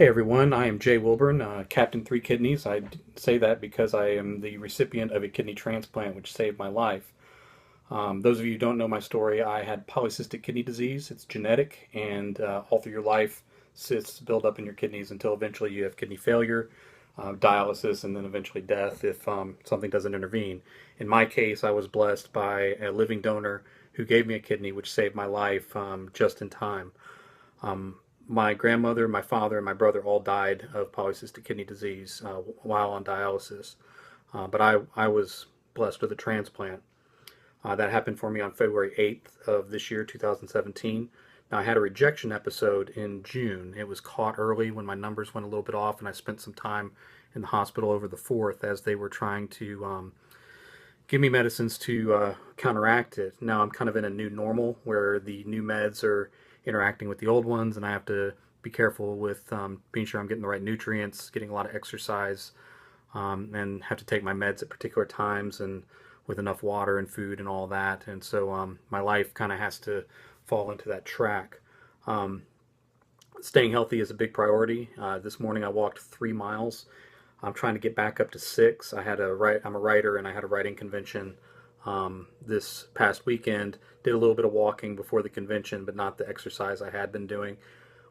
Hey everyone, I am Jay Wilburn, Captain Three Kidneys. Say that because I am the recipient of a kidney transplant which saved my life. Those of you who don't know my story, I had polycystic kidney disease. It's genetic, and all through your life, cysts build up in your kidneys until eventually you have kidney failure, dialysis, and then eventually death if something doesn't intervene. In my case, I was blessed by a living donor who gave me a kidney which saved my life just in time. Um, my grandmother, my father, and my brother all died of polycystic kidney disease while on dialysis, but I was blessed with a transplant. That happened for me on February 8th of this year, 2017. Now, I had a rejection episode in June. It was caught early when my numbers went a little bit off, and I spent some time in the hospital over the 4th as they were trying to give me medicines to counteract it. Now I'm kind of in a new normal where the new meds are interacting with the old ones, and I have to be careful with being sure I'm getting the right nutrients, getting a lot of exercise, and have to take my meds at particular times and with enough water and food and all that. And so my life kind of has to fall into that track. Um, Staying healthy is a big priority. This morning I walked 3 miles. I'm trying to get back up to six. I'm a writer, and I had a writing convention this past weekend. Did a little bit of walking before the convention, but not the exercise I had been doing.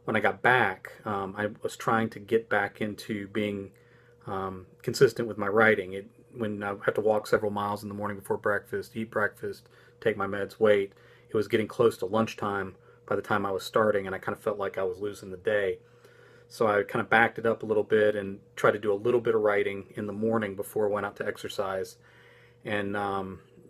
When I got back, I was trying to get back into being consistent with my writing. When I had to walk several miles in the morning before breakfast, eat breakfast, take my meds, wait, it was getting close to lunchtime by the time I was starting, and I kind of felt like I was losing the day. So I kind of backed it up a little bit and tried to do a little bit of writing in the morning before I went out to exercise. And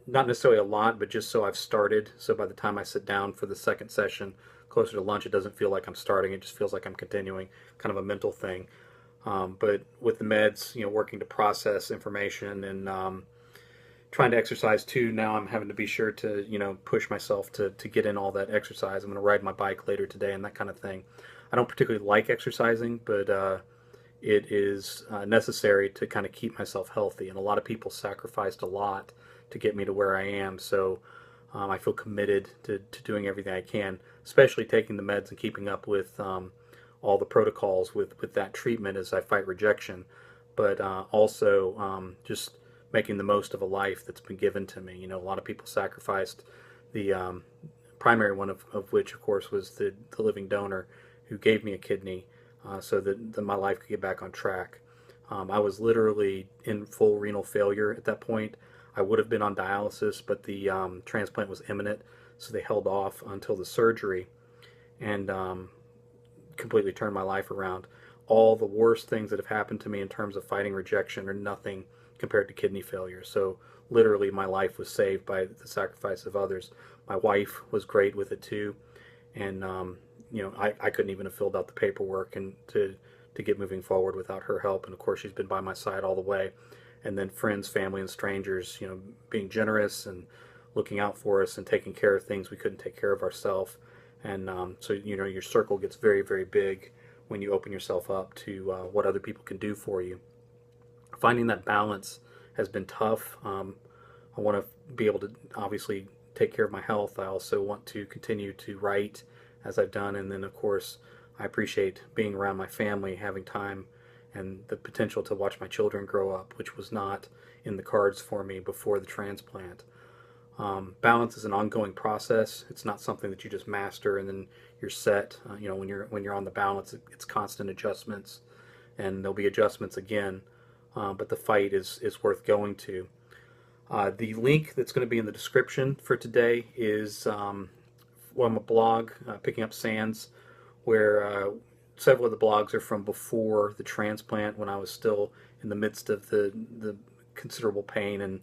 not necessarily a lot, but just so I've started. So by the time I sit down for the second session, closer to lunch, it doesn't feel like I'm starting. It just feels like I'm continuing, kind of a mental thing. But with the meds, working to process information and trying to exercise too. Now I'm having to be sure to, push myself to get in all that exercise. I'm going to ride my bike later today and that kind of thing. I don't particularly like exercising, but it is necessary to kind of keep myself healthy. And a lot of people sacrificed a lot to get me to where I am. So I feel committed to doing everything I can, especially taking the meds and keeping up with all the protocols with that treatment as I fight rejection, but also just making the most of a life that's been given to me. A lot of people sacrificed the primary one of which, of course, was the living donor who gave me a kidney so that my life could get back on track. I was literally in full renal failure at that point. I would have been on dialysis, but the transplant was imminent, so they held off until the surgery and completely turned my life around. All the worst things that have happened to me in terms of fighting rejection are nothing compared to kidney failure. So literally my life was saved by the sacrifice of others. My wife was great with it too, and I couldn't even have filled out the paperwork and to get moving forward without her help. And of course, she's been by my side all the way. And then friends, family, and strangers, being generous and looking out for us and taking care of things we couldn't take care of ourselves. And so your circle gets very, very big when you open yourself up to what other people can do for you. Finding that balance has been tough. I want to be able to obviously take care of my health. I also want to continue to write as I've done, and then of course I appreciate being around my family, having time, and the potential to watch my children grow up, which was not in the cards for me before the transplant. Balance is an ongoing process. It's not something that you just master and then you're set. When you're on the balance, it's constant adjustments, and there'll be adjustments again. But the fight is worth going to. The link that's going to be in the description for today is from a blog, Picking Up Sands, where several of the blogs are from before the transplant when I was still in the midst of the considerable pain and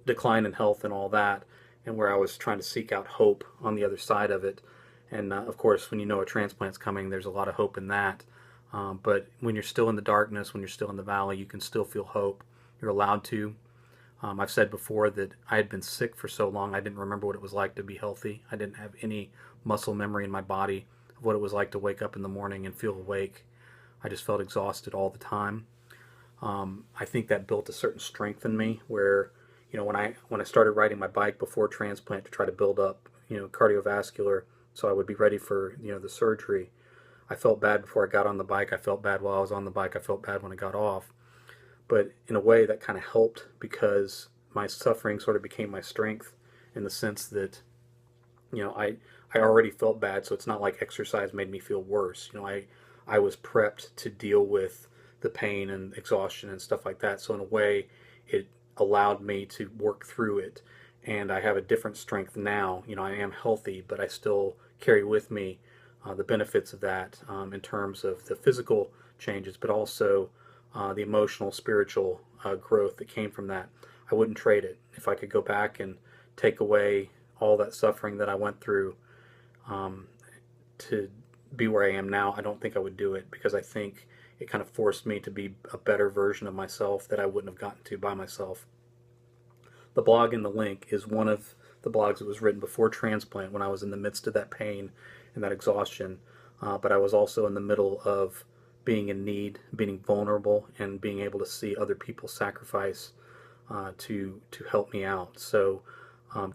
decline in health and all that, and where I was trying to seek out hope on the other side of it. And of course, when you know a transplant's coming, there's a lot of hope in that. But when you're still in the darkness, when you're still in the valley, you can still feel hope. You're allowed to. I've said before that I had been sick for so long, I didn't remember what it was like to be healthy. I didn't have any muscle memory in my body of what it was like to wake up in the morning and feel awake. I just felt exhausted all the time. I think that built a certain strength in me where, when I started riding my bike before transplant to try to build up, cardiovascular, so I would be ready for, the surgery. I felt bad before I got on the bike. I felt bad while I was on the bike. I felt bad when I got off. But in a way, that kind of helped because my suffering sort of became my strength in the sense that, I already felt bad, so it's not like exercise made me feel worse. I was prepped to deal with the pain and exhaustion and stuff like that. So in a way, it allowed me to work through it, and I have a different strength now. I am healthy, but I still carry with me the benefits of that in terms of the physical changes, but also the emotional, spiritual growth that came from that. I wouldn't trade it. If I could go back and take away all that suffering that I went through um, to be where I am now, I don't think I would do it, because I think it kind of forced me to be a better version of myself that I wouldn't have gotten to by myself. The blog in the link is one of the blogs that was written before transplant, when I was in the midst of that pain and that exhaustion, but I was also in the middle of being in need, being vulnerable, and being able to see other people sacrifice to help me out. So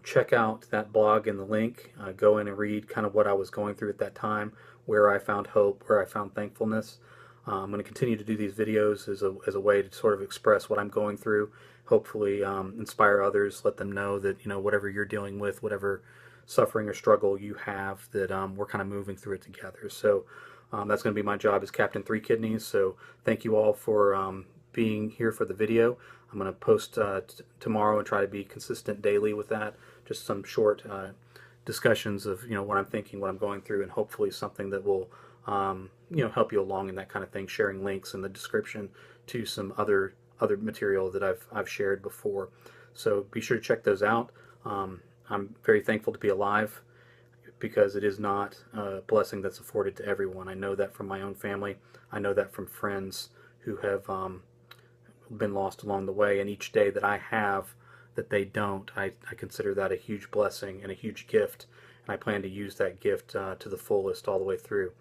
check out that blog in the link. Go in and read kind of what I was going through at that time, where I found hope, where I found thankfulness. I'm going to continue to do these videos as a way to sort of express what I'm going through. Hopefully inspire others, let them know that, whatever you're dealing with, whatever suffering or struggle you have, that we're kind of moving through it together. So that's going to be my job as Captain Three Kidneys. So thank you all for being here for the video. I'm going to post tomorrow and try to be consistent daily with that. Just some short discussions of what I'm thinking, what I'm going through, and hopefully something that will help you along in that kind of thing. Sharing links in the description to some other material that I've shared before. So be sure to check those out. I'm very thankful to be alive, because it is not a blessing that's afforded to everyone. I know that from my own family. I know that from friends who have been lost along the way, and each day that I have that they don't, I consider that a huge blessing and a huge gift, and I plan to use that gift to the fullest all the way through.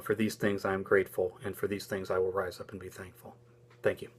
For these things I am grateful, and for these things I will rise up and be thankful. Thank you.